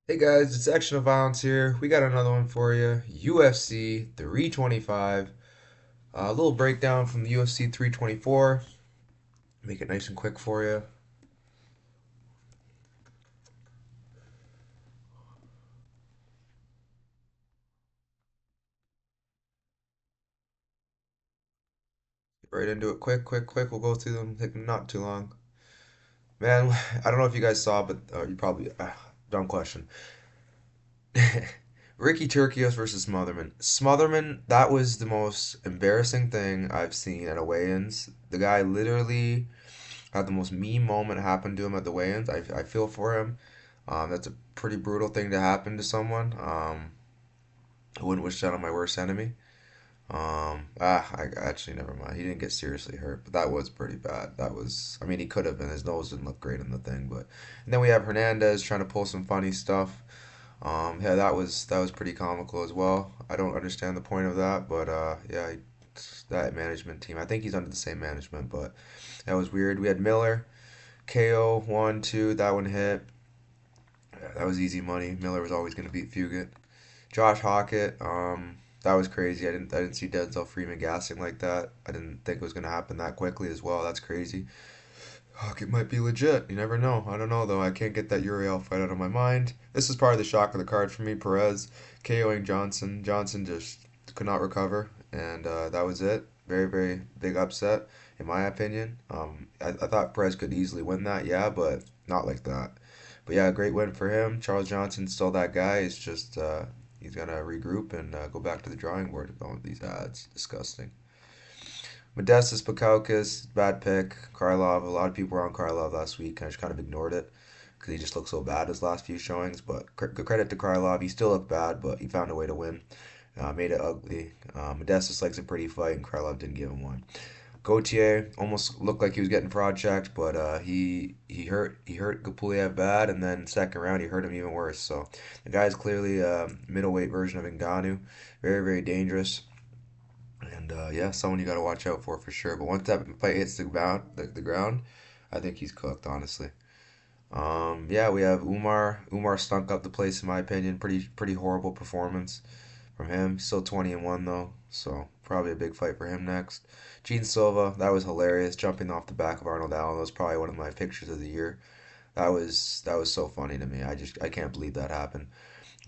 Hey guys, Dissection of Violence here. We got another one for you. UFC 325. A little breakdown from the UFC 324. Make it nice and quick for you. Get right into it. Quick. We'll go through them. Take not too long. Man, I don't know if you guys saw, but you probably. Dumb question. Ricky Turcios versus Smotherman. Smotherman, that was the most embarrassing thing I've seen at a weigh-ins. The guy literally had the most mean moment happen to him at the weigh-ins. I feel for him. That's a pretty brutal thing to happen to someone. I wouldn't wish that on my worst enemy. I actually never mind. He didn't get seriously hurt, but that was pretty bad. That was, I mean, he could have been. His nose didn't look great in the thing, but and then we have Hernandez trying to pull some funny stuff. Yeah, that was pretty comical as well. I don't understand the point of that, but yeah, that management team. I think he's under the same management, but that was weird. We had Miller, KO 1, 2. That one hit. Yeah, that was easy money. Miller was always going to beat Fugit. Josh Hockett, that was crazy. I didn't see Denzel Freeman gassing like that. I didn't think it was going to happen that quickly as well. That's crazy. Hockett might be legit. You never know. I don't know though. I can't get that Uriel fight out of my mind. This is probably the shock of the card for me. Perez KOing Johnson. Johnson just could not recover, and that was it. Very big upset in my opinion. I thought Perez could easily win that, yeah, but not like that. But yeah, great win for him. Charles Johnson's still that guy. He's just he's gonna regroup and go back to the drawing board with all of these ads. Disgusting. Modestus Pakaukis, bad pick. Krylov, a lot of people were on Krylov last week. I just kind of ignored it because he just looked so bad his last few showings. But good credit to Krylov. He still looked bad, but he found a way to win. Made it ugly. Modestus likes a pretty fight, and Krylov didn't give him one. Gautier almost looked like he was getting fraud checked, but he hurt Gapuliev bad, and then second round he hurt him even worse. So the guy's clearly a middleweight version of Ngannou, very dangerous. And yeah, someone you got to watch out for sure. But once that fight hits the ground, I think he's cooked, honestly. Yeah, we have Umar. Umar stunk up the place in my opinion. Pretty horrible performance from him. Still 20-1 though, so probably a big fight for him next. Gene Silva, that was hilarious, jumping off the back of Arnold Allen. That was probably one of my pictures of the year. That was so funny to me. I can't believe that happened.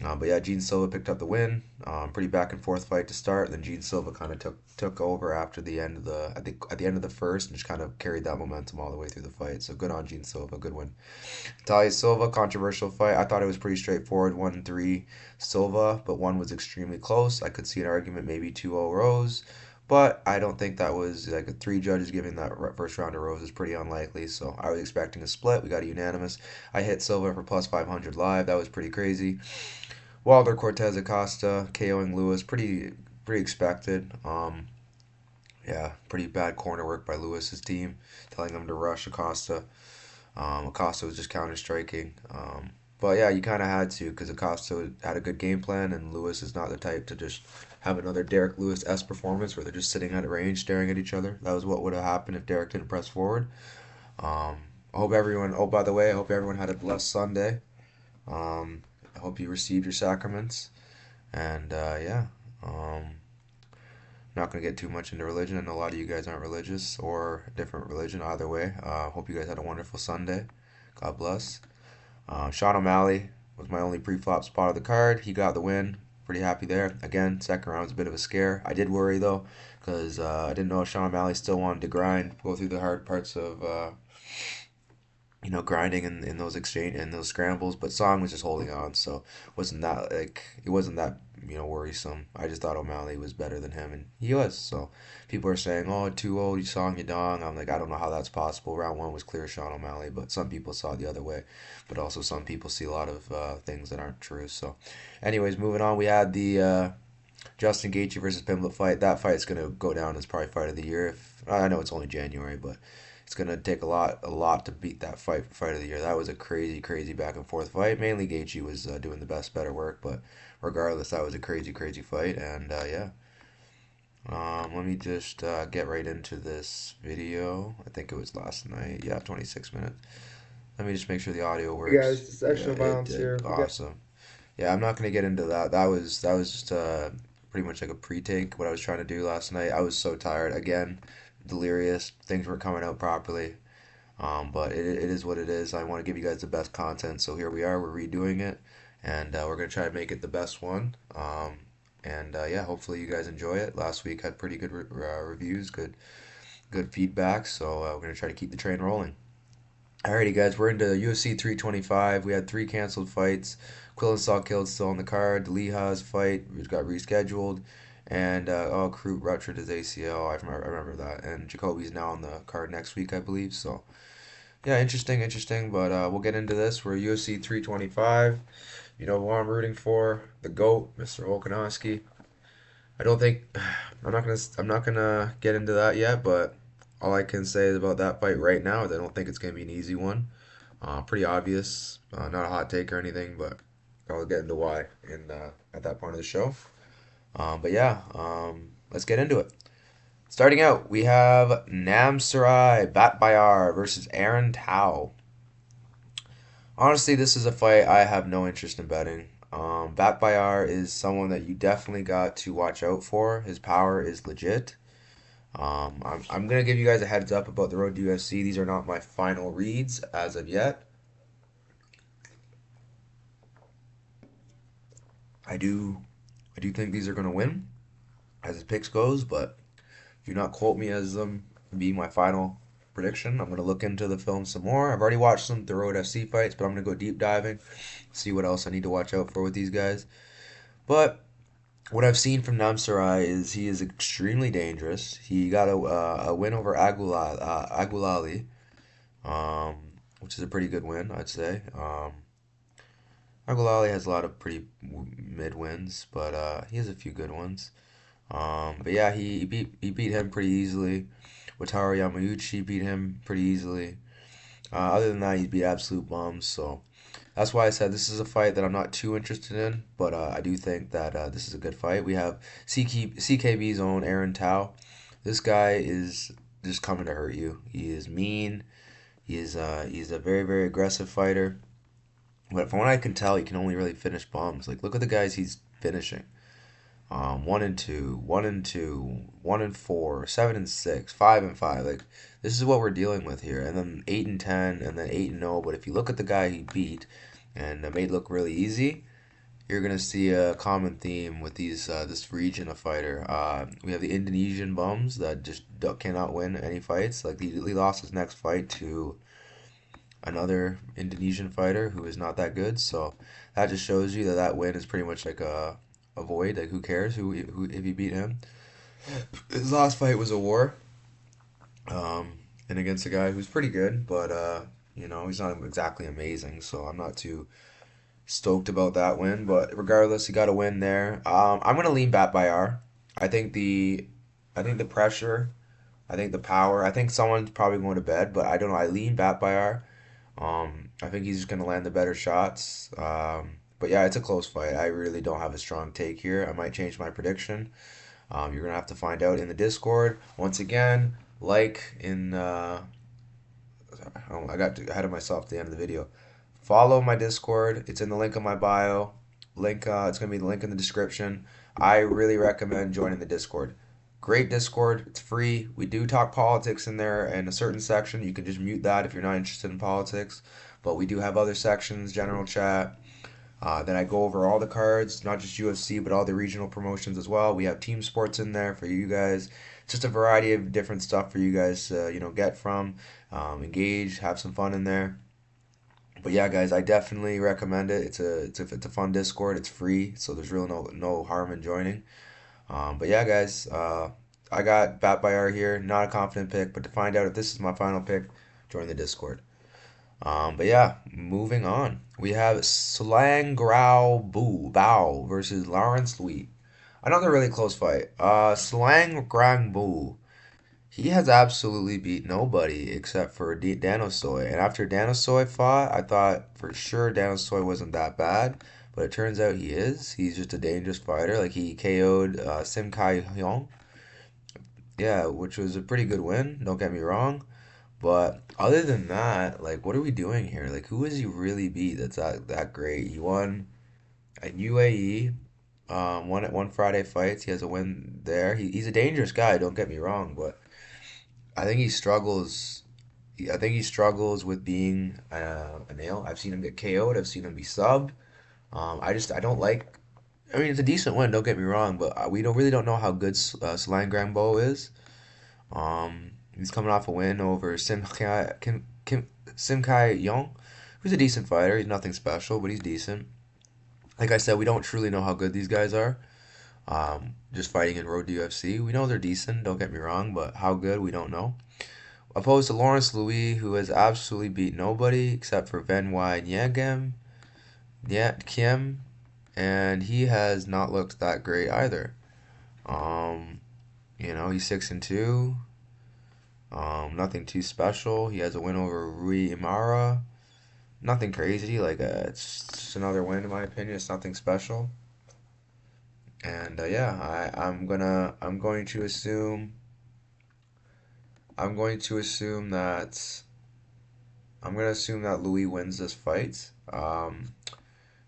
But yeah, Gene Silva picked up the win. Pretty back and forth fight to start. Then Gene Silva kind of took over after the end of the I think at the end of the first and just kind of carried that momentum all the way through the fight. So good on Gene Silva, good win. Talia Silva, controversial fight. I thought it was pretty straightforward, 1-3 Silva, but one was extremely close. I could see an argument maybe 2-0 Rose, but I don't think that was like three judges giving that first round to Rose is pretty unlikely. So I was expecting a split. We got a unanimous. I hit Silva for plus 500 live. That was pretty crazy. Wilder Cortez Acosta KOing Lewis, pretty expected. Yeah, pretty bad corner work by Lewis's team, telling them to rush Acosta. Acosta was just counter striking. But yeah, you kind of had to because Acosta had a good game plan, and Lewis is not the type to just have another Derek Lewis-esque performance where they're just sitting at range staring at each other. That was what would have happened if Derek didn't press forward. I hope everyone. Oh, by the way, I hope everyone had a blessed Sunday. I hope you received your sacraments. And yeah, not gonna get too much into religion. I know a lot of you guys aren't religious or a different religion. Either way, hope you guys had a wonderful Sunday. God bless. Sean O'Malley was my only pre-flop spot of the card. He got the win. Pretty happy there. Again, second round was a bit of a scare. I did worry though, because I didn't know if Sean O'Malley still wanted to grind, go through the hard parts of grinding in those exchange in those scrambles. But Song was just holding on, so it wasn't that worrisome. I just thought O'Malley was better than him, and he was. So people are saying, "Oh, too old, Song Yadong." I'm like, I don't know how that's possible. Round one was clear Sean O'Malley, but some people saw it the other way. But also some people see a lot of things that aren't true. So, anyways, moving on. We had the Justin Gaethje versus Pimblett fight. That fight's gonna go down as probably fight of the year. If I know it's only January, but it's gonna take a lot to beat that fight of the year. That was a crazy back and forth fight. Mainly Gaethje was doing the better work, but regardless, that was a crazy fight. And yeah, let me just get right into this video. I think it was last night. Yeah, 26 minutes. Let me just make sure the audio Hey guys, works. Yeah, Dissection of it Violence did. here. We got Awesome. Yeah, I'm not gonna get into that. That was just pretty much like a pre-take what I was trying to do last night. I was so tired again, delirious. Things weren't coming out properly. But it is what it is. I want to give you guys the best content, so here we are. We're redoing it, and we're gonna try to make it the best one. And yeah, hopefully you guys enjoy it. Last week had pretty good reviews, good feedback. So we're gonna try to keep the train rolling. Alrighty, guys, we're into UFC 325. We had three canceled fights. Quillen Sawkill's still on the card. Leha's fight got rescheduled, and Crute ruptured his ACL. I remember that. And Jacoby's now on the card next week, I believe. So yeah, interesting, interesting. But we'll get into this. We're UFC 325. You know who I'm rooting for? The GOAT, Mr. Volkanovski. I don't think I'm not gonna get into that yet, but all I can say about that fight right now is I don't think it's gonna be an easy one. Pretty obvious. Not a hot take or anything, but I'll get into why in at that point of the show. But yeah, let's get into it. Starting out, we have Namsarai Batbayar versus Aaron Tao. Honestly, this is a fight I have no interest in betting. Batbayar is someone that you definitely got to watch out for. His power is legit. I'm gonna give you guys a heads up about the road to UFC. These are not my final reads as of yet. I do, I do think these are gonna win as the picks goes, but do not quote me as them being my final prediction. I'm gonna look into the film some more. I've already watched some the road FC fights, but I'm gonna go deep diving, see what else I need to watch out for with these guys. But what I've seen from Namsarai is he is extremely dangerous. He got a win over Aguilali, which is a pretty good win, I'd say. Aguilali has a lot of pretty mid wins, but he has a few good ones. But yeah, he beat him pretty easily. Wataru Yamauchi beat him pretty easily. Other than that, he beat absolute bums. So that's why I said this is a fight that I'm not too interested in, but I do think that this is a good fight. We have CKB's own Aaron Tao. This guy is just coming to hurt you. He is mean. He's a very very aggressive fighter. But from what I can tell, he can only really finish bums. Like look at the guys he's finishing. 1-2, 1-2, 1-4, 7-6, 5-5. Like this is what we're dealing with here. And then 8-10, and then 8-0. But if you look at the guy he beat and made look really easy, you're gonna see a common theme with these this region of fighter. We have the Indonesian bums that just cannot win any fights. Like he lost his next fight to another Indonesian fighter who is not that good. So that just shows you that that win is pretty much like a void. Like who cares who if you beat him? His last fight was a war, and against a guy who's pretty good, but he's not exactly amazing. So I'm not too stoked about that win. But regardless, he got a win there. I'm gonna lean Bat by R. I think the pressure, I think the power. I think someone's probably going to bed, but I don't know. I lean Bat by R. I think he's just gonna land the better shots. But yeah, it's a close fight. I really don't have a strong take here. I might change my prediction. You're gonna have to find out in the Discord. Once again, like in I got ahead of myself at the end of the video. Follow my Discord. It's in the link in my bio. Link. It's gonna be the link in the description. I really recommend joining the Discord. Great Discord. It's free. We do talk politics in there in a certain section. You can just mute that if you're not interested in politics. But we do have other sections, general chat. Then I go over all the cards, not just UFC, but all the regional promotions as well. We have team sports in there for you guys. It's just a variety of different stuff for you guys to, get from, engage, have some fun in there. But yeah, guys, I definitely recommend it. It's a fun Discord. It's free, so there's really no harm in joining. But yeah, guys, I got Bat by R here. Not a confident pick, but to find out if this is my final pick, join the Discord. But yeah, moving on. We have Slang Grau Boo Bao versus Lawrence Louis. Another really close fight. Slang Grang Boo. He has absolutely beat nobody except for Danosoy. And after Danosoy fought, I thought for sure Danosoy wasn't that bad. But it turns out he is. He's just a dangerous fighter. Like he KO'd Sim Kai Hyung. Yeah, which was a pretty good win. Don't get me wrong. But other than that, like, what are we doing here? Like, who has he really beat that's that great? He won. at UAE. One Friday fights. He has a win there. He's a dangerous guy. Don't get me wrong, but I think he struggles. I think he struggles with being a nail. I've seen him get KO'd. I've seen him be subbed. I don't like. I mean, it's a decent win. Don't get me wrong, but we don't know how good Solan Grangbo is. He's coming off a win over Sim Kai Yong, who's a decent fighter. He's nothing special, but he's decent. Like I said, we don't truly know how good these guys are. Just fighting in Road to UFC, we know they're decent. Don't get me wrong, but how good we don't know. Opposed to Lawrence Louis, who has absolutely beat nobody except for Ven Y Nyagem, Nyat Kim, and he has not looked that great either. Um, he's 6-2. Nothing too special. He has a win over Rui Imara. Nothing crazy. It's just another win in my opinion. It's nothing special. And yeah, I'm going to assume I'm going to assume that Louis wins this fight.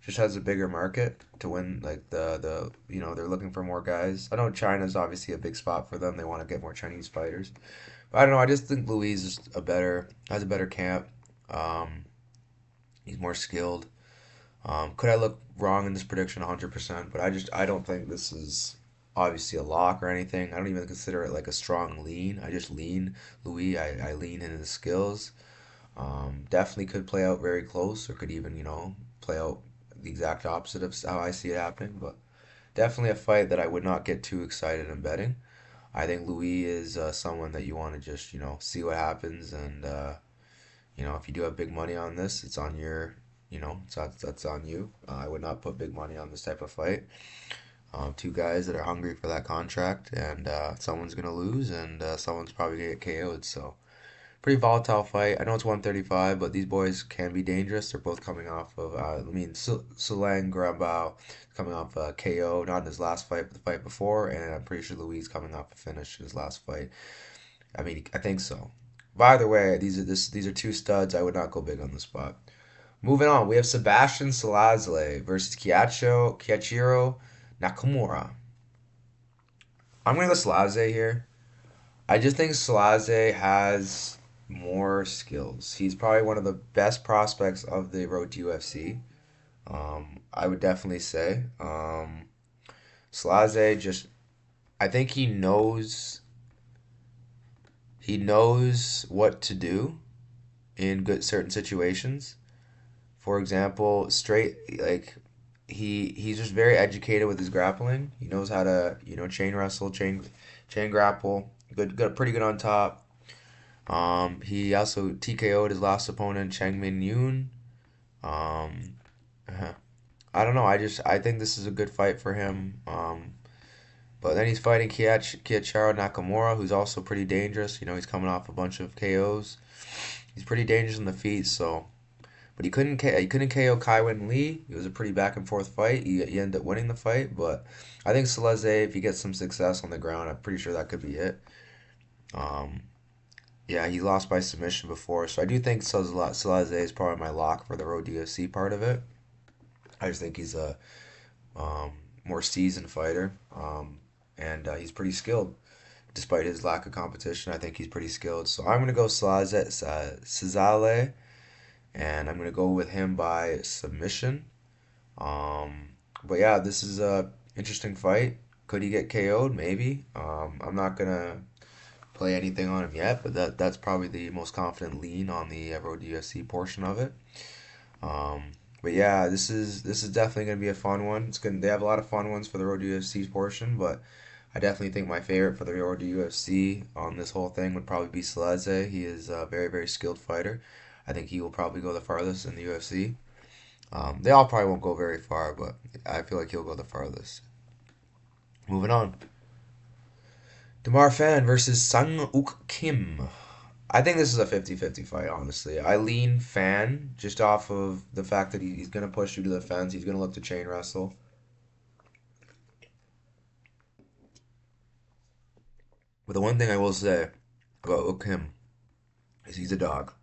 Just has a bigger market to win. Like they're looking for more guys. I know China's obviously a big spot for them. They want to get more Chinese fighters. But I don't know. I just think Louis is has a better camp. Um, he's more skilled. Could I look wrong in this prediction 100%? But I don't think this is obviously a lock or anything. I don't even consider it like a strong lean. I just lean Louis. I lean into the skills. Definitely could play out very close, or could even play out the exact opposite of how I see it happening. But definitely a fight that I would not get too excited in betting. I think Louis is someone that you want to just see what happens, and if you do have big money on this, it's on your that's on you. I would not put big money on this type of fight. Two guys that are hungry for that contract, and someone's gonna lose, and someone's probably gonna get KO'd. So pretty volatile fight. I know it's 135, but these boys can be dangerous. They're both coming off of, Sulang Grabao coming off a KO, not in his last fight, but the fight before, and I'm pretty sure Louis coming off a finish in his last fight. I mean, I think so. By the way, these are two studs. I would not go big on the spot. Moving on, we have Sebastian Salazle versus Kiachiro Nakamura. I'm gonna go Salazle here. I just think Slaze has more skills. He's probably one of the best prospects of the road to UFC. I would definitely say. Slaze just, I think he knows what to do in good certain situations. For example, straight like he's just very educated with his grappling. He knows how to chain wrestle, chain grapple. Good, pretty good on top. He also TKO'd his last opponent, Chang Min Yoon. Um, I don't know. I think this is a good fight for him. But then he's fighting Kiichiro Nakamura, who's also pretty dangerous. He's coming off a bunch of KOs. He's pretty dangerous on the feet. So, but he couldn't KO Kaiwen Lee. It was a pretty back and forth fight. He ended up winning the fight. But I think Saleze, if he gets some success on the ground, I'm pretty sure that could be it. Um, Yeah, he lost by submission before, so I do think Salazar is probably my lock for the Road UFC part of it. I just think he's a more seasoned fighter, and he's pretty skilled. Despite his lack of competition, I think he's pretty skilled. So I'm gonna go Cesale, and I'm gonna go with him by submission. But yeah, this is a interesting fight. Could he get KO'd? Maybe. I'm not gonna play anything on him yet, but that's probably the most confident lean on the Road UFC portion of it. But yeah, this is definitely gonna be a fun one. They have a lot of fun ones for the Road UFC portion, but I definitely think my favorite for the Road UFC on this whole thing would probably be Saleze. He is a very very skilled fighter. I think he will probably go the farthest in the UFC. They all probably won't go very far, but I feel like he'll go the farthest. Moving on. Damar Fan versus Sang Uk Kim. I think this is a 50-50 fight, honestly. I lean Fan just off of the fact that he's going to push you to the fence. He's going to look to chain wrestle. But the one thing I will say about Uk Kim is he's a dog.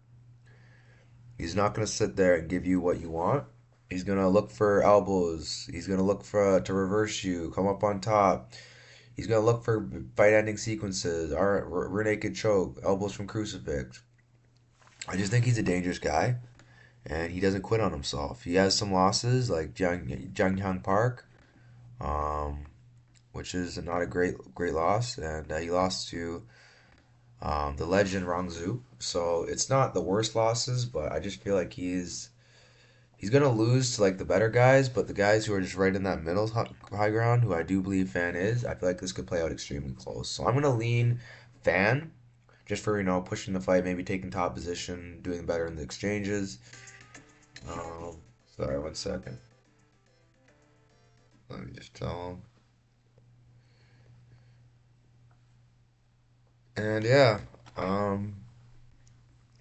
He's not going to sit there and give you what you want. He's gonna look for elbows. He's gonna look for to reverse you, come up on top. He's gonna look for fight-ending sequences. Rear naked choke, elbows from crucifix. I just think he's a dangerous guy, and he doesn't quit on himself. He has some losses like Jung Park, um, which is not a great loss, and he lost to the legend Rangzu. So it's not the worst losses, but I just feel like he's gonna lose to like the better guys, but the guys who are just right in that middle high ground, who I do believe Fan is, I feel like this could play out extremely close. So I'm gonna lean Fan just for pushing the fight, maybe taking top position, doing better in the exchanges. Um, Sorry, 1 second. Let me just tell him. And yeah, um,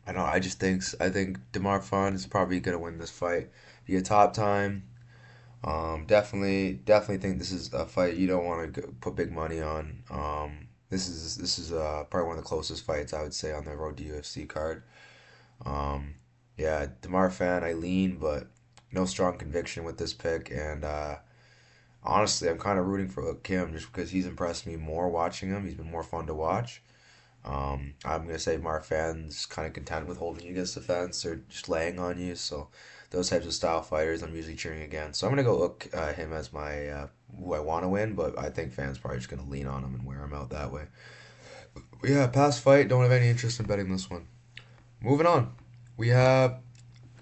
I don't know. I think Demar Fun is probably gonna win this fight. Be a top time. Definitely think this is a fight you don't want to put big money on. This is probably one of the closest fights I would say on the road to UFC card. Um, yeah, Demar Fan, I lean, but no strong conviction with this pick. And honestly, I'm kind of rooting for Kim just because he's impressed me more watching him. He's been more fun to watch. I'm gonna say Marfan's kind of content with holding you against the fence or just laying on you. So those types of style fighters, I'm usually cheering against. So I'm gonna go look him as my who I want to win, but I think fans probably just gonna lean on him and wear him out that way. But yeah, past fight. Don't have any interest in betting this one. Moving on, we have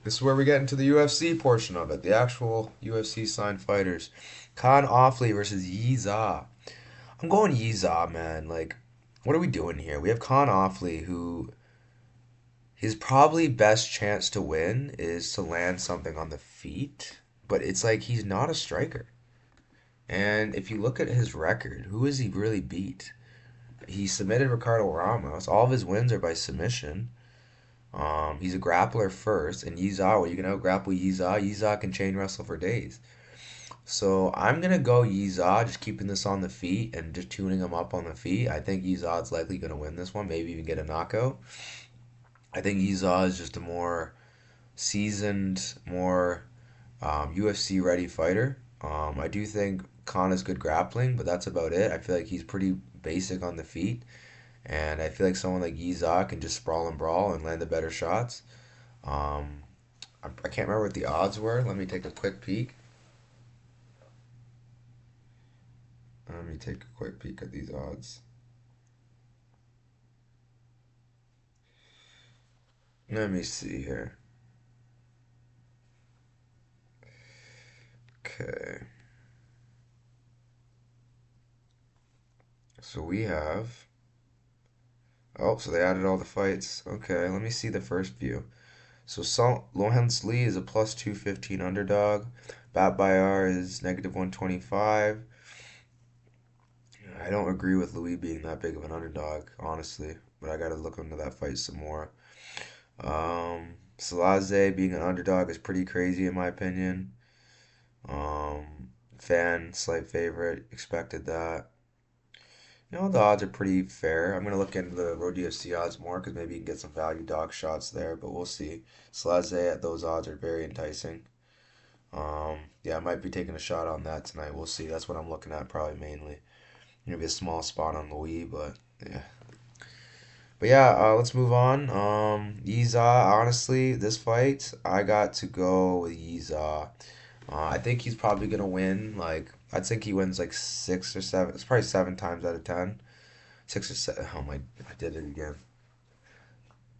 this is where we get into the UFC portion of it, the actual UFC signed fighters. Khan Offley versus Yiza. I'm going Yiza, man. Like, what are we doing here? We have Khan Offley, who his probably best chance to win is to land something on the feet, but it's like he's not a striker. And if you look at his record, who has he really beat? He submitted Ricardo Ramos. All of his wins are by submission. He's a grappler first, and Yiza, well, you can out grapple Yiza. Yiza can chain wrestle for days. So I'm gonna go Yiza, just keeping this on the feet and just tuning him up on the feet. I think Yiza is likely gonna win this one, maybe even get a knockout. I think Yiza is just a more seasoned, more UFC ready fighter. I do think Khan is good grappling, but that's about it. I feel like he's pretty basic on the feet, and I feel like someone like Yiza can just sprawl and brawl and land the better shots. Um, I can't remember what the odds were. Let me take a quick peek. Let me take a quick peek at these odds. Let me see here. Okay. So we have. Oh, so they added all the fights. Okay, let me see the first view. So Lohans Lee is a plus 215 underdog. Bat Bayar is negative 125. I don't agree with Louis being that big of an underdog, honestly, but I gotta look into that fight some more. Salaze being an underdog is pretty crazy in my opinion. Fan, slight favorite, expected that. The odds are pretty fair. I'm gonna look into the Road UFC odds more because maybe you can get some value dog shots there, but we'll see. Slaze at those odds are very enticing. Yeah, I might be taking a shot on that tonight. We'll see. That's what I'm looking at probably mainly. Maybe a small spot on Louis, but yeah. But yeah, let's move on. Yiza, honestly, this fight, I got to go with Yiza. I think he's probably gonna win. Like, I think he wins like 6 or 7. It's probably 7 times out of 10. 6 or 7. Oh my! I did it again.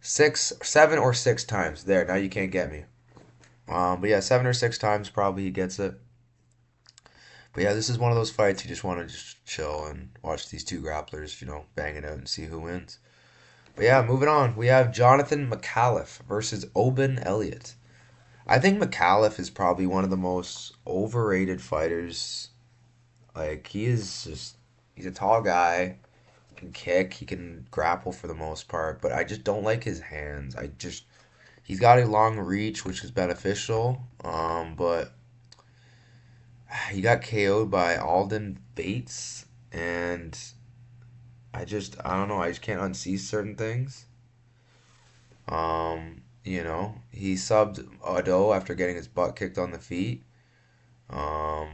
7 or 6 times. There. Now you can't get me. But yeah, 7 or 6 times probably he gets it. But yeah, this is one of those fights you just want to just chill and watch these two grapplers, bang it out and see who wins. But yeah, moving on. We have Jonathan McAuliffe versus Oban Elliott. I think McAuliffe is probably one of the most overrated fighters. Like, he's a tall guy, can kick, he can grapple for the most part, but I just don't like his hands. He's got a long reach, which is beneficial, but he got KO'd by Alden Bates, and I don't know, I just can't unsee certain things. He subbed Odo after getting his butt kicked on the feet. Um,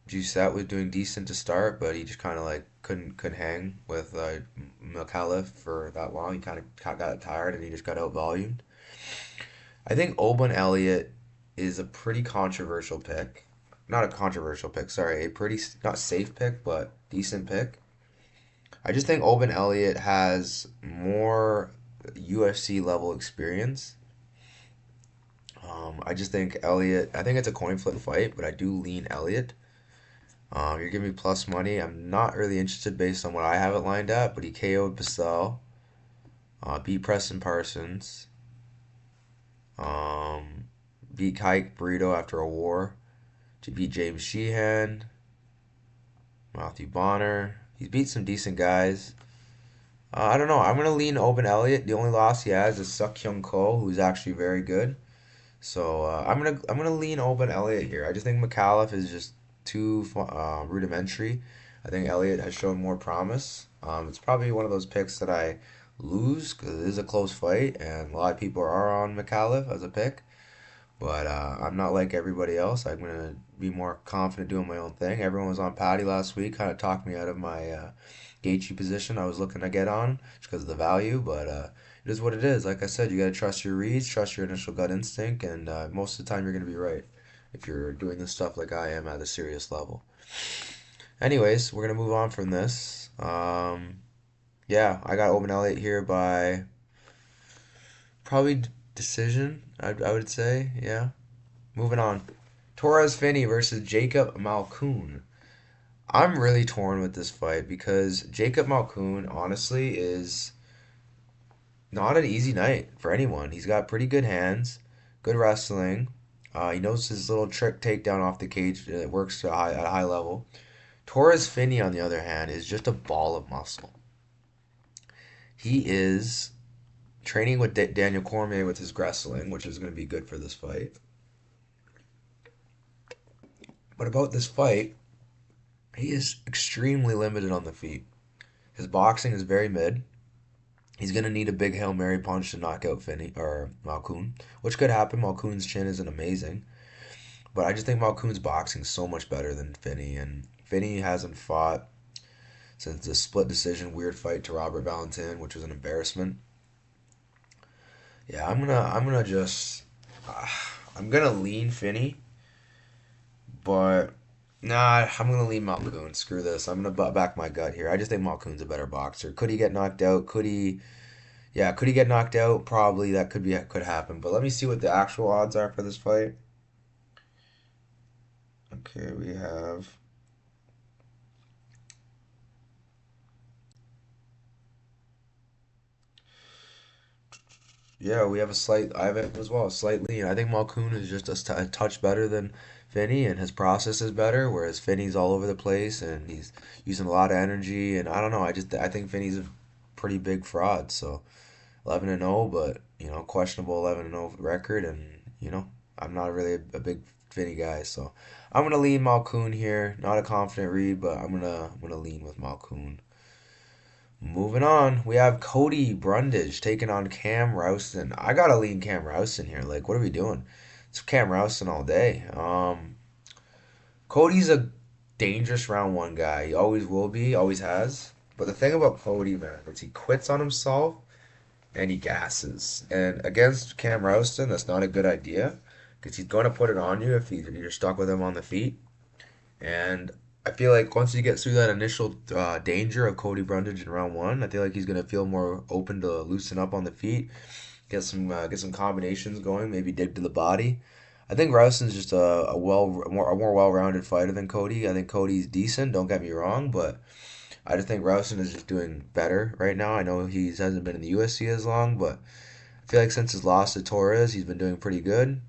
Giuseppe was doing decent to start, but he just kind of like couldn't hang with McAuliffe for that long. He kind of got tired and he just got out volumed. I think Oban Elliott is a pretty controversial pick. Not a controversial pick, sorry, a pretty not safe pick, but decent pick. I just think Oban Elliott has more UFC level experience. I just think Elliott. I think it's a coin flip fight, but I do lean Elliott. You're giving me plus money. I'm not really interested based on what I have it lined up, but he KO'd Basel, beat Preston Parsons, um, beat Kike Burrito after a war, to beat James Sheehan, Matthew Bonner. He's beat some decent guys. I don't know. I'm gonna lean Open Elliott. The only loss he has is Suk Hyung Ko, who's actually very good. So I'm gonna lean Open Elliott here. I just think McAuliffe is just too rudimentary. I think Elliott has shown more promise. It's probably one of those picks that I lose because it is a close fight, and a lot of people are on McAuliffe as a pick. But I'm not like everybody else. I'm gonna be more confident doing my own thing. Everyone was on Patty last week, kind of talked me out of my Gaethje position I was looking to get on just because of the value. But it is what it is. Like I said, you gotta trust your reads, trust your initial gut instinct, and most of the time you're gonna be right if you're doing this stuff like I am at a serious level. Anyways, we're gonna move on from this. Yeah, I got Open Elliott here by probably decision. I would say, yeah. Moving on. Torres Finney versus Jacob Malkoun. I'm really torn with this fight because Jacob Malkoun, honestly, is not an easy night for anyone. He's got pretty good hands, good wrestling. He knows his little trick takedown off the cage. It works at a high level. Torres Finney, on the other hand, is just a ball of muscle. He is training with Daniel Cormier with his wrestling, which is going to be good for this fight. But about this fight, he is extremely limited on the feet. His boxing is very mid. He's gonna need a big Hail Mary punch to knock out Finney or Malkoun, which could happen. Malkoun's chin isn't amazing, but I just think Malkoun's boxing is so much better than Finney, and Finney hasn't fought since the split decision weird fight to Robert Valentin, which was an embarrassment. Yeah, I'm gonna just I'm gonna lean Finney, but nah, I'm gonna lean Malkoun. Screw this. I'm gonna back my gut here. I just think Malkoun's a better boxer. Could he get knocked out? Could he? Yeah, could he get knocked out? Probably that could happen. But let me see what the actual odds are for this fight. Okay, we have yeah, we have a slight. I have it as well, slightly. And I think Malkoun is just a touch better than Finney, and his process is better. Whereas Finney's all over the place and he's using a lot of energy. And I don't know. I think Finney's a pretty big fraud. So 11-0, but questionable 11-0 record, and I'm not really a big Finney guy. So I'm gonna lean Malkoun here. Not a confident read, but I'm gonna lean with Malkoun. Moving on, we have Cody Brundage taking on Cam Rouston. I gotta lean Cam Rouston here. Like, what are we doing? It's Cam Rouston all day. Cody's a dangerous round one guy. He always will be, always has. But the thing about Cody, man, is he quits on himself and he gasses. And against Cam Rouston, that's not a good idea because he's going to put it on you if you're stuck with him on the feet. And I feel like once he gets through that initial danger of Cody Brundage in round one, I feel like he's gonna feel more open to loosen up on the feet, get some combinations going, maybe dig to the body. I think Rouston's just a more well-rounded fighter than Cody. I think Cody's decent. Don't get me wrong, but I just think Rouston is just doing better right now. I know he hasn't been in the UFC as long, but I feel like since his loss to Torres, he's been doing pretty good.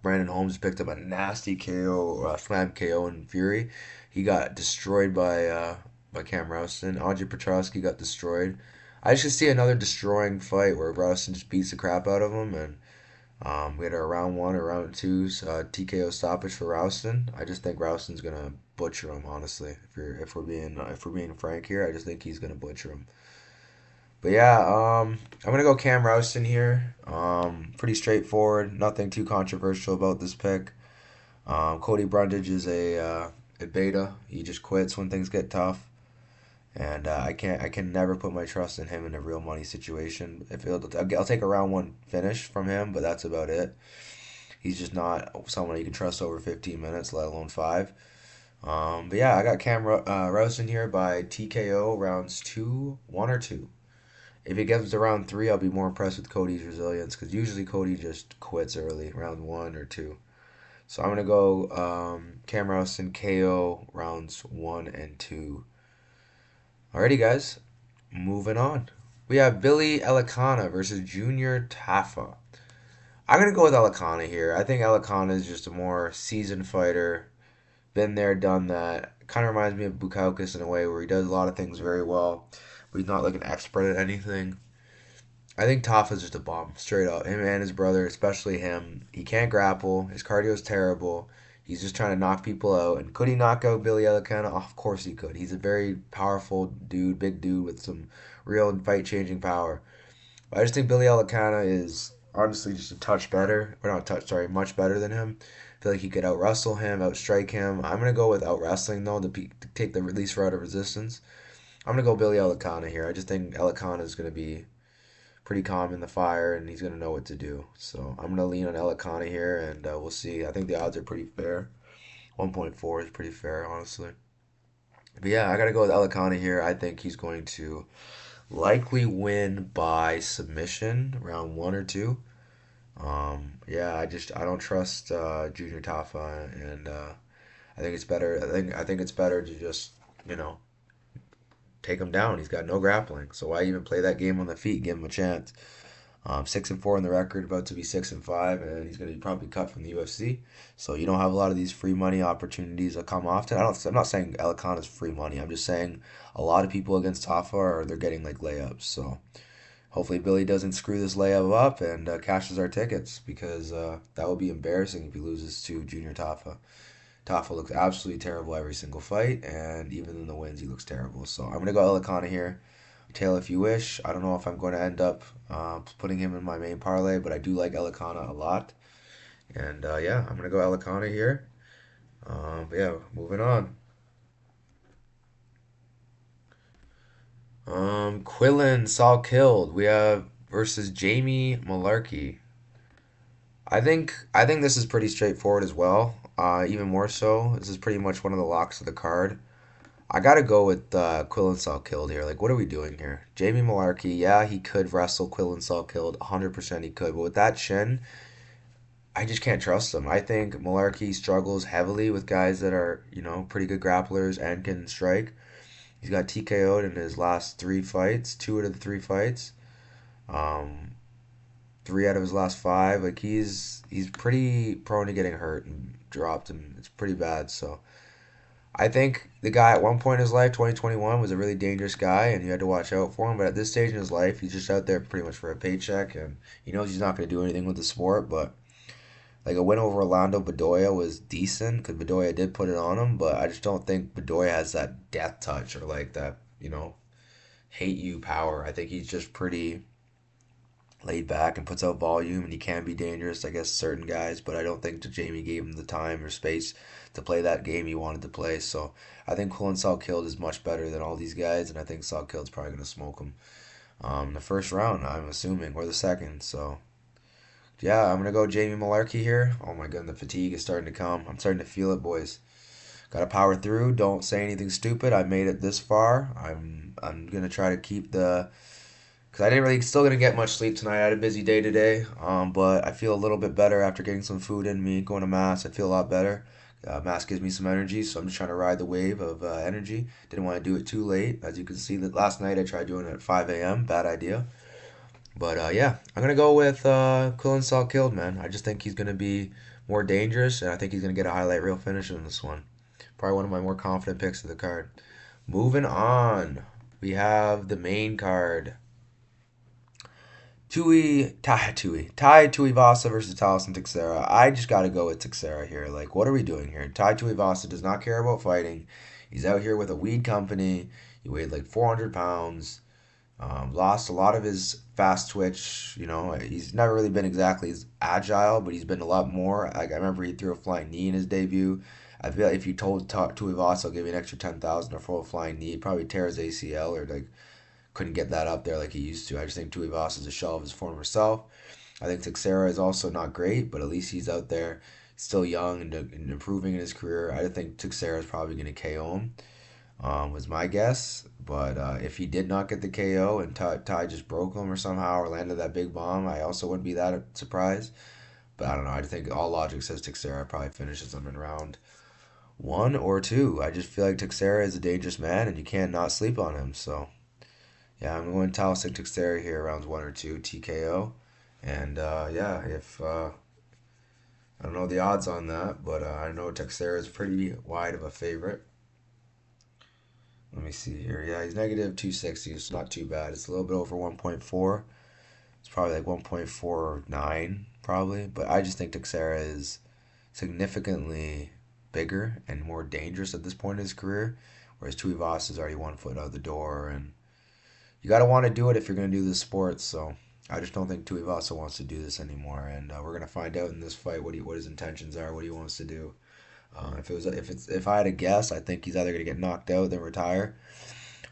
Brandon Holmes picked up a nasty KO, slam KO in Fury. He got destroyed by Cam Rouston. Andre Petrosky got destroyed. I just see another destroying fight where Rouston just beats the crap out of him, and we had a round one or round two TKO stoppage for Rouston. I just think Rouston's gonna butcher him. Honestly, if we're being frank here, I just think he's gonna butcher him. But yeah, I'm gonna go Cam Rouston here. Pretty straightforward. Nothing too controversial about this pick. Cody Brundage is a beta. He just quits when things get tough, and I can never put my trust in him in a real money situation. If I'll take a round one finish from him, but that's about it. He's just not someone you can trust over 15 minutes, let alone five. But yeah, I got Rouston here by TKO rounds two, one or two. If it gets to round three, I'll be more impressed with Cody's resilience because usually Cody just quits early, round one or two. So I'm gonna go Cam Rouston KO rounds one and two. Alrighty, guys, moving on. We have Billy Elikana versus Junior Tafa. I'm gonna go with Elikana here. I think Elikana is just a more seasoned fighter. Been there, done that. Kind of reminds me of Bukauskas in a way where he does a lot of things very well, but he's not like an expert at anything. I think Tafa's just a bum, straight up. Him and his brother, especially him. He can't grapple. His cardio's terrible. He's just trying to knock people out. And could he knock out Billy Elikana? Oh, of course he could. He's a very powerful dude, big dude with some real fight-changing power. But I just think Billy Elikana is honestly just a touch better. Or not touch, sorry, much better than him. I feel like he could out wrestle him, outstrike him. I'm gonna go with out wrestling though to take the least route of resistance. I'm gonna go Billy Elikana here. I just think Elikana is gonna be pretty calm in the fire, and he's gonna know what to do. So I'm gonna lean on Elikana here, and we'll see. I think the odds are pretty fair. 1.4 is pretty fair, honestly. But yeah, I gotta go with Elikana here. I think he's going to likely win by submission, round one or two. Yeah, I don't trust Junior Tafa, and I think it's better. I think it's better to just you know take him down. He's got no grappling, so why even play that game on the feet? Give him a chance. 6-4 in the record, about to be 6-5, and he's going to be probably cut from the UFC. So you don't have a lot of these free money opportunities that come often. I'm not saying Elikana is free money. I'm just saying a lot of people against Tafa are they're getting like layups. So hopefully Billy doesn't screw this layup up and cashes our tickets because that would be embarrassing if he loses to Junior Tafa. Tafa looks absolutely terrible every single fight, and even in the wins, he looks terrible. So I'm gonna go Elikana here. Tail if you wish. I don't know if I'm going to end up putting him in my main parlay, but I do like Elikana a lot. And yeah, I'm gonna go Elikana here. But yeah, moving on. Quillen Saul killed. We have versus Jamie Malarkey. I think this is pretty straightforward as well. Even more so, this is pretty much one of the locks of the card. I gotta go with Quillen Saul killed here. Like, what are we doing here? Jamie Malarkey, yeah, he could wrestle Quillen Saul killed. 100% he could. But with that chin, I just can't trust him. I think Malarkey struggles heavily with guys that are, pretty good grapplers and can strike. He's got TKO'd in his last three fights, two out of the three fights. Um, Three out of his last five. Like he's pretty prone to getting hurt and dropped, and it's pretty bad. So I think the guy at one point in his life, 2021, was a really dangerous guy, and you had to watch out for him. But at this stage in his life, he's just out there pretty much for a paycheck, and he knows he's not going to do anything with the sport. But like a win over Orlando Bedoya was decent because Bedoya did put it on him, but I just don't think Bedoya has that death touch or like that, hate you power. I think he's just pretty laid back and puts out volume, and he can be dangerous, I guess, certain guys, but I don't think Jamie gave him the time or space to play that game he wanted to play. So I think Quillen Saul Killed is much better than all these guys, and I think Saul Killed's probably going to smoke him the first round, I'm assuming, or the second. So yeah, I'm going to go Jamie Malarkey here. Oh my god, the fatigue is starting to come. I'm starting to feel it, boys. Got to power through. Don't say anything stupid. I made it this far. I'm going to try to keep the because I didn't really still gonna get much sleep tonight. I had a busy day today, but I feel a little bit better after getting some food in me. Going to mass, I feel a lot better. Mass gives me some energy, so I'm just trying to ride the wave of energy. Didn't want to do it too late, as you can see. That last night I tried doing it at 5 a.m. Bad idea. But yeah, I'm gonna go with Quillen Saul Killed, man. I just think he's gonna be more dangerous, and I think he's gonna get a highlight reel finish in this one. Probably one of my more confident picks of the card. Moving on, we have the main card. Tai Tuivasa versus Taliesin Teixeira. I just got to go with Teixeira here. Like, what are we doing here? Tai Tuivasa does not care about fighting. He's out here with a weed company. He weighed like 400 pounds. Lost a lot of his fast twitch. He's never really been exactly as agile, but he's been a lot more. Like I remember he threw a flying knee in his debut. I feel like if you told Tuivasa, I'll give you an extra 10,000 or for a flying knee, he'd probably tear his ACL or like couldn't get that up there like he used to. I just think Tuivasa is a shell of his former self. I think Teixeira is also not great, but at least he's out there, still young and improving in his career. I think Teixeira is probably going to KO him. Was my guess. But if he did not get the KO and Ty just broke him or somehow or landed that big bomb, I also wouldn't be that surprised. But I don't know. I think all logic says Teixeira probably finishes him in round one or two. I just feel like Teixeira is a dangerous man and you can't not sleep on him. So yeah, I'm going Talisik Teixeira here, rounds one or two, TKO. And yeah, if I don't know the odds on that, but I know Teixeira is pretty wide of a favorite. Let me see here. Yeah, he's negative 260. It's not too bad. It's a little bit over 1.4. It's probably like 1.49, probably. But I just think Teixeira is significantly bigger and more dangerous at this point in his career, whereas Tuivasa is already 1 foot out the door. And you got to want to do it if you're going to do this sport. So I just don't think Tuivasa wants to do this anymore. And we're going to find out in this fight what his intentions are, what he wants to do. If I had to guess, I think he's either gonna get knocked out then retire,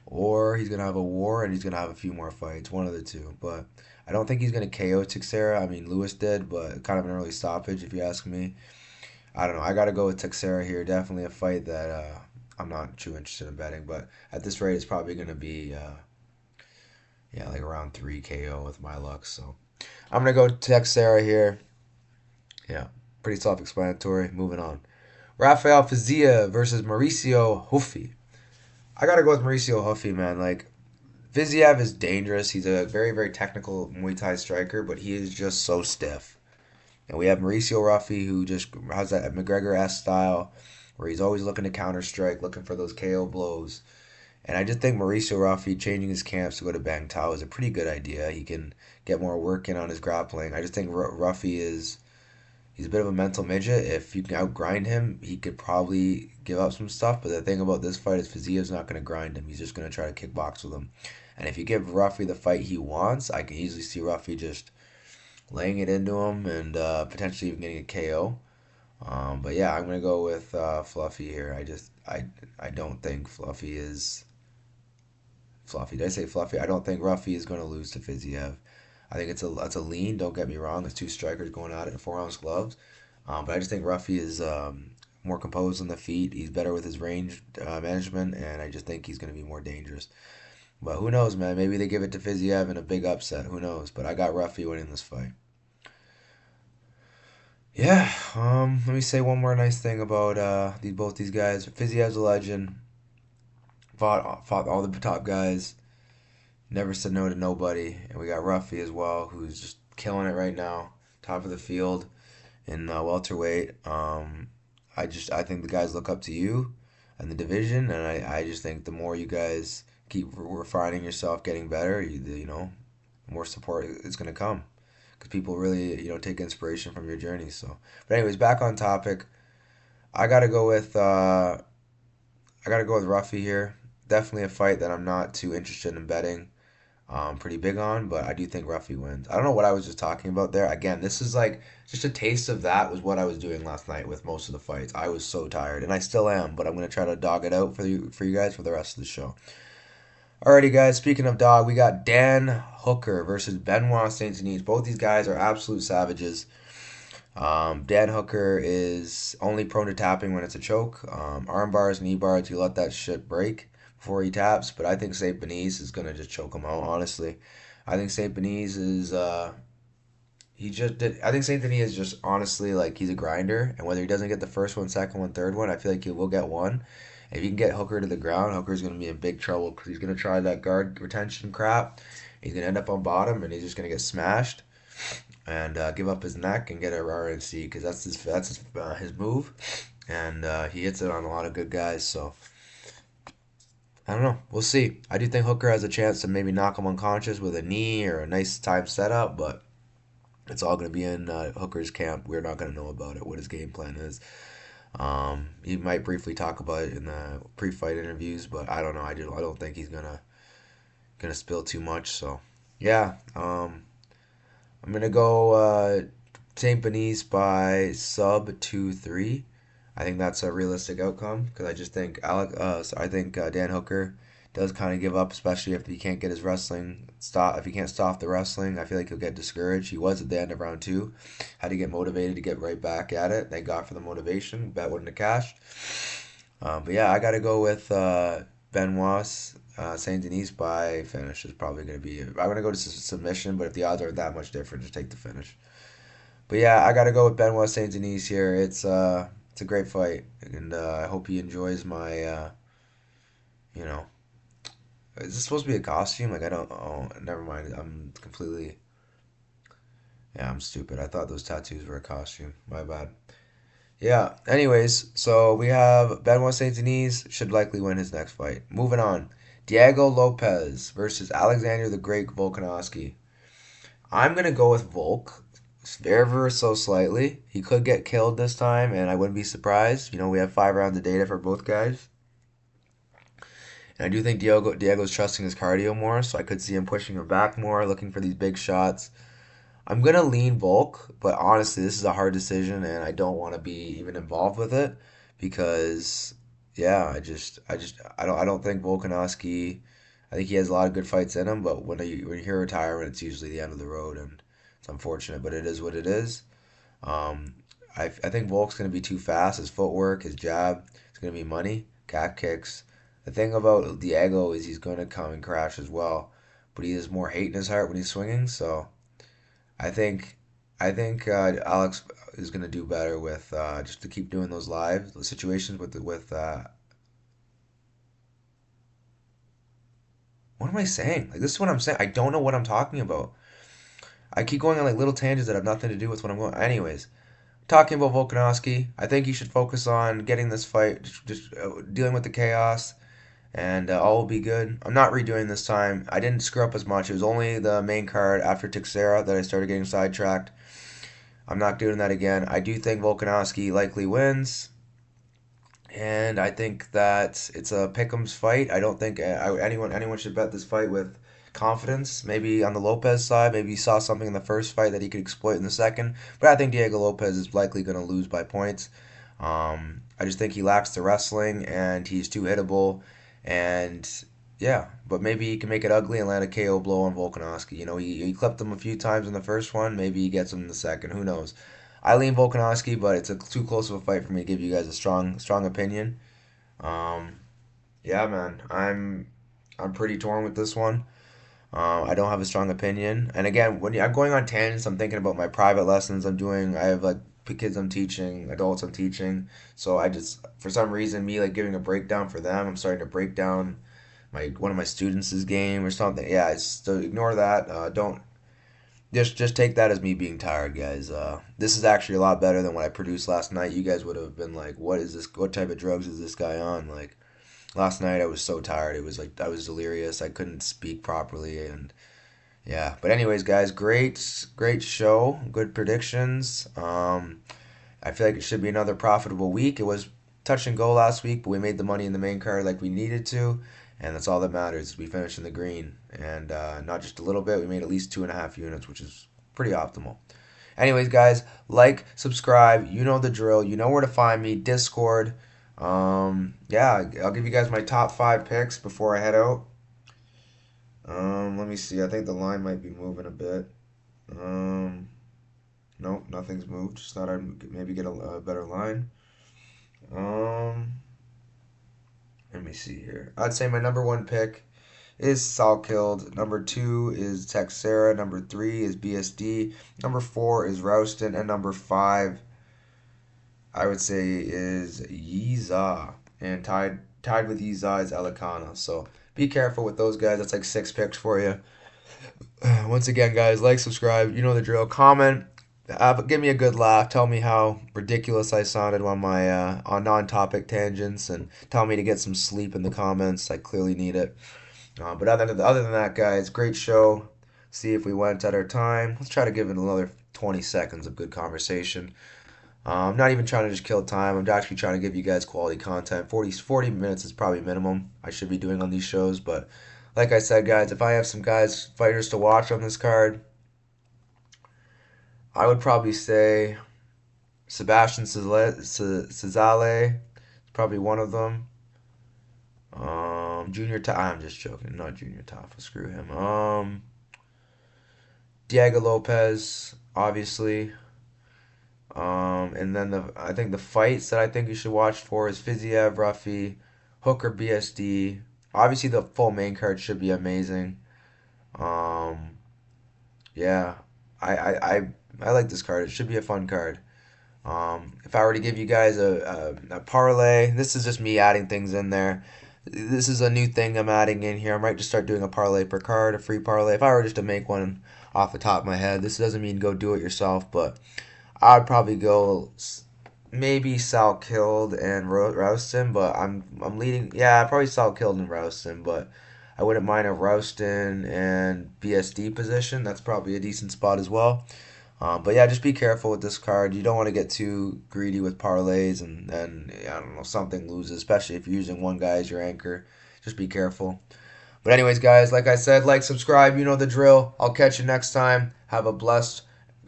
or he's gonna have a war and he's gonna have a few more fights, one of the two. But I don't think he's gonna KO Teixeira. I mean, Lewis did, but kind of an early stoppage if you ask me. I don't know. I gotta go with Teixeira here. Definitely a fight that I'm not too interested in betting, but at this rate, it's probably gonna be yeah, like around 3 KO with my luck. So I'm gonna go Teixeira here. Yeah, pretty self-explanatory. Moving on. Rafael Fiziev versus Mauricio Ruffy. I gotta go with Mauricio Ruffy, man. Like, Fiziev is dangerous. He's a very, very technical Muay Thai striker, but he is just so stiff. And we have Mauricio Ruffy, who just has that McGregor-esque style, where he's always looking to counter strike, looking for those KO blows. And I just think Mauricio Ruffy changing his camps to go to Bang Tao is a pretty good idea. He can get more work in on his grappling. I just think Ruffy is he's a bit of a mental midget. If you can outgrind him, he could probably give up some stuff. But the thing about this fight is Fiziev's not going to grind him. He's just going to try to kickbox with him. And if you give Ruffy the fight he wants, I can easily see Ruffy just laying it into him and potentially even getting a KO. But yeah, I'm going to go with Fluffy here. I don't think Fluffy is Fluffy. Did I say Fluffy? I don't think Ruffy is going to lose to Fiziev. I think it's a lean. Don't get me wrong. It's two strikers going at it in 4 ounce gloves. But I just think Ruffy is more composed on the feet. He's better with his range management, and I just think he's going to be more dangerous. But who knows, man? Maybe they give it to Fiziev in a big upset. Who knows? But I got Ruffy winning this fight. Yeah. Let me say one more nice thing about both these guys. Fiziev's a legend. Fought all the top guys. Never said no to nobody. And we got Ruffy as well, who's just killing it right now. Top of the field in welterweight. I think the guys look up to you and the division, and I just think the more you guys keep refining yourself, getting better, the more support is going to come. Because people really, take inspiration from your journey. So, but anyways, back on topic. I gotta go with Ruffy here. Definitely a fight that I'm not too interested in betting. Pretty big on, but I do think Ruffy wins. I don't know what I was just talking about there. Again, this is like just a taste of that was what I was doing last night with most of the fights. I was so tired, and I still am, but I'm gonna try to dog it out for you guys for the rest of the show. Alrighty, guys. Speaking of dog, we got Dan Hooker versus Benoit Saint Denis. Both these guys are absolute savages. Dan Hooker is only prone to tapping when it's a choke. Arm bars, knee bars, you let that shit break before he taps. But I think Saint Denis is gonna just choke him out. Honestly, I think Saint Denis is he just did. I think Saint Denis is just honestly like he's a grinder, and whether he doesn't get the first one, second one, third one, I feel like he will get one. If you can get Hooker to the ground, Hooker's gonna be in big trouble because he's gonna try that guard retention crap. He's gonna end up on bottom, and he's just gonna get smashed and give up his neck and get a RNC because that's his move, and he hits it on a lot of good guys. So I don't know. We'll see. I do think Hooker has a chance to maybe knock him unconscious with a knee or a nice time setup, but it's all going to be in Hooker's camp. We're not going to know about it, what his game plan is. He might briefly talk about it in the pre-fight interviews, but I don't know. I don't think he's going to gonna spill too much. So yeah, I'm gonna go Saint Benice by sub 2-3. I think that's a realistic outcome because I just think I think Dan Hooker does kind of give up, especially if he can't get his wrestling stop. If he can't stop the wrestling, I feel like he'll get discouraged. He was at the end of round two, had to get motivated to get right back at it. Thank God for the motivation. Bet wouldn't have cashed. But yeah, I got to go with Benoit. Saint Denis by finish is probably going to be. I'm going to go to submission, but if the odds aren't that much different, just take the finish. But yeah, I got to go with Benoit Saint Denis here. It's a great fight, and I hope he enjoys my. You know, is this supposed to be a costume? Like I don't. Oh, never mind. I'm completely. Yeah, I'm stupid. I thought those tattoos were a costume. My bad. Yeah. Anyways, so we have Benoit Saint Denis should likely win his next fight. Moving on, Diego Lopes versus Alexander the Great Volkanovski. I'm gonna go with Volk, ever so slightly. He could get killed this time, and I wouldn't be surprised. We have 5 rounds of data for both guys, and I do think Diego's trusting his cardio more, so I could see him pushing him back more, looking for these big shots. I'm gonna lean Volk, but honestly, this is a hard decision, and I don't want to be even involved with it because, yeah, I don't think Volkanovski. I think he has a lot of good fights in him, but when you hear retirement, it's usually the end of the road, and it's unfortunate, but it is what it is. Um, I think Volk's gonna be too fast. His footwork, his jab, it's gonna be money, calf kicks. The thing about Diego is he's gonna come and crash as well, but he has more hate in his heart when he's swinging, so. I think Alex is gonna do better with just to keep doing those live those situations with what am I saying? Like this is what I'm saying. I don't know what I'm talking about. I keep going on like little tangents that have nothing to do with what I'm going. Anyways, talking about Volkanovski, I think you should focus on getting this fight, just dealing with the chaos, and all will be good. I'm not redoing this time. I didn't screw up as much. It was only the main card after Tixera that I started getting sidetracked. I'm not doing that again. I do think Volkanovski likely wins, and I think that it's a pick'em's fight. I don't think anyone should bet this fight with confidence. Maybe on the Lopez side, maybe he saw something in the first fight that he could exploit in the second. But I think Diego Lopez is likely going to lose by points. I just think he lacks the wrestling, and he's too hittable. And yeah, but maybe he can make it ugly and land a KO blow on Volkanovski. He clipped him a few times in the first one. Maybe he gets him in the second. Who knows? I lean Volkanovski, but it's too close of a fight for me to give you guys a strong opinion. Um, yeah, man, I'm pretty torn with this one. I don't have a strong opinion. And again, I'm going on tangents, I'm thinking about my private lessons I'm doing. I have like kids I'm teaching, adults I'm teaching. So I just, for some reason, me like giving a breakdown for them, I'm starting to break down my one of my students' game or something. Yeah, so ignore that. Don't just take that as me being tired, guys. This is actually a lot better than what I produced last night. You guys would have been like, "What is this? What type of drugs is this guy on?" Like last night, I was so tired. It was like I was delirious. I couldn't speak properly, and yeah. But anyways, guys, great show. Good predictions. I feel like it should be another profitable week. It was touch and go last week, but we made the money in the main card like we needed to, and that's all that matters. We finished in the green, and not just a little bit. We made at least 2.5 units, which is pretty optimal. Anyways, guys, like, subscribe. You know the drill. You know where to find me. Discord. Yeah, I'll give you guys my top 5 picks before I head out. Let me see. I think the line might be moving a bit. Nope, nothing's moved. Just thought I'd maybe get a better line. Um, Let me see here. I'd say my number 1 pick is Salkilled. Number 2 is Texera. Number 3 is BSD. Number 4 is Rouston. And number 5, I would say, is Yiza. And tied with Yiza is Elikana. So be careful with those guys. That's like 6 picks for you. Once again, guys, like, subscribe. You know the drill. Comment. Give me a good laugh. Tell me how ridiculous I sounded on my on non-topic tangents, and tell me to get some sleep in the comments. I clearly need it. But other than that, guys, great show. See if we went at our time. Let's try to give it another 20 seconds of good conversation. I'm not even trying to just kill time. I'm actually trying to give you guys quality content. 40 minutes is probably minimum I should be doing on these shows, but like I said, guys, if I have some fighters to watch on this card, I would probably say Sebastian Cesale is probably one of them. Junior Ta I'm just joking, not Junior Tafa. Screw him. Diego Lopez, obviously. And then I think the fights that I think you should watch for is Fizaev, Ruffy, Hooker, BSD. Obviously, the full main card should be amazing. Um, yeah, I, I, I, I like this card. It should be a fun card. If I were to give you guys a parlay, this is just me adding things in there. This is a new thing I'm adding in here. I might just start doing a parlay per card, a free parlay. If I were just to make one off the top of my head, this doesn't mean go do it yourself, but I'd probably go maybe Sal Killed and Rouston, but I'm leading. Yeah, probably Sal Killed and Rouston, but I wouldn't mind a Rouston and BSD position. That's probably a decent spot as well. But yeah, just be careful with this card. You don't want to get too greedy with parlays and then I don't know something loses, especially if you're using one guy as your anchor. Just be careful. But anyways, guys, like I said, like, subscribe. You know the drill. I'll catch you next time. Have a blessed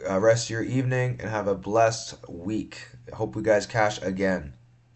rest of your evening and have a blessed week. I hope you guys cash again.